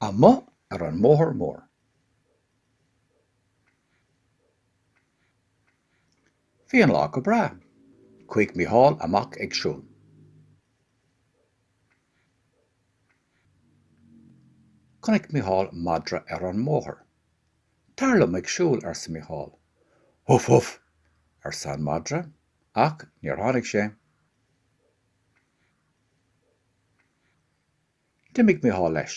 Amuigh ar an mBóthar mór. Bhí an lá go bra, chuaigh Mícheál amach ag siúl. Chonaic Mícheál madra ar an mbóthar. Tarlum ag siúl ar sa Mícheál. Huff huff ar san madra, ach níor tháinig sé. D'imigh Mícheál leis.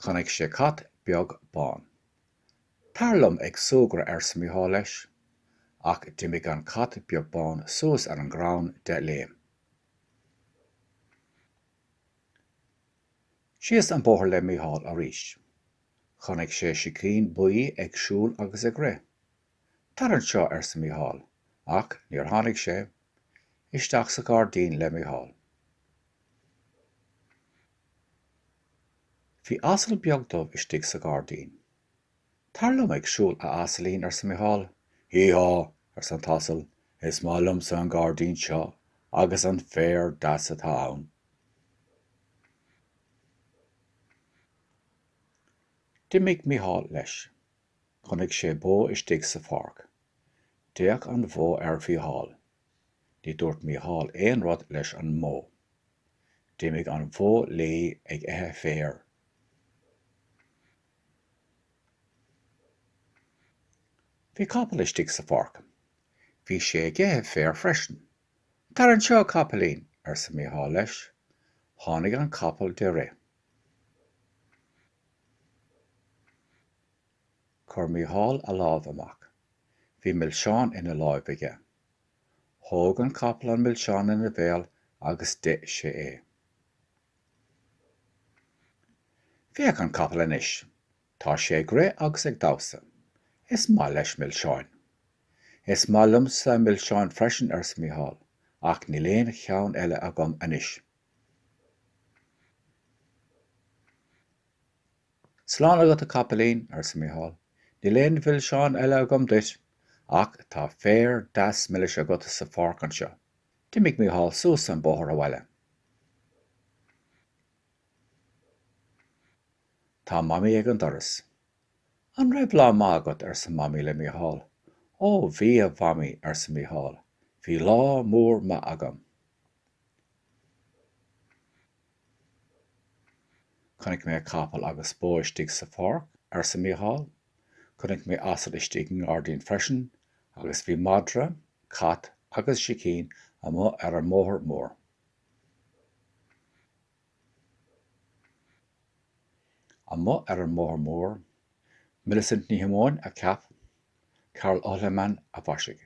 Chonaic sé cat beag bán. Tarlum ag sógra ar sa Mícheál leis, ach d'imigh an cat beag bán suas ar an gcrán de léim. Síos an bóthar le Mícheál arís. Chonaic sé Seachtain buí ag siúl agus ag rith. Tar anseo ar sa Mícheál, ach níor tháinig sé, isteach sa gáirdaín le Mícheál. Bhí asal beag dubh istigh sa gáirdaín. Tarlum ag siúl a asalín ar sa Mícheál. Hí-há ar san tasal, is málam sa an gáirdaín seo agus an féir deas atá ann. D'imigh Mícheál leis. Chonaic sé bó istigh sa pháirc. Déach an bhó ar Mícheál. Ní dúirt Mícheál aon rud leis an mbó. D'imigh an bhó lae ag ithe féir. Bhí capal istigh sa pháirc. Bhí sé ag ithe féir freisin. Tar anseo capalaín ar sa Mícheál leis. Tháinig an capal de rith. Chur Mícheál a lámh amach. Bhí millseán ina láimh aige. Thóg an capal an millseán ina bhéal agus d'it sé é. Bhíodh an capal anois. Tá sé ag rith agus ag dabhsa. Is maith leis millseáin. Is málam sa millseáin freisin ar sa Mícheál, ach ní léon cheann eile agam anois. Slán agat a capalaín ar sa Mícheál. Ní léon millseáin eile agam duit, ach tá féir deas millis agat sa pháirc anseo. D'imigh Mícheál suas an bóthar a bhaile. Tá mamaí ag an doras. An raibh lá maith agat ar sa mamaí le Mícheál. Ó, bhí a bhamaí ar sa Mícheál. Bhí lá mór maith agam. Chonaic mé capal agus bó istigh sa pháirc ar sa Mícheál. Chonaic mé asal istigh an gáirdaín freisin, agus bhí madra, cat agus Seachtain amuigh ar an mbóthar mór. Amuigh ar an mbóthar mór, Millicent ní Hamóin a ceap, Carol Ohleman a bhaisig.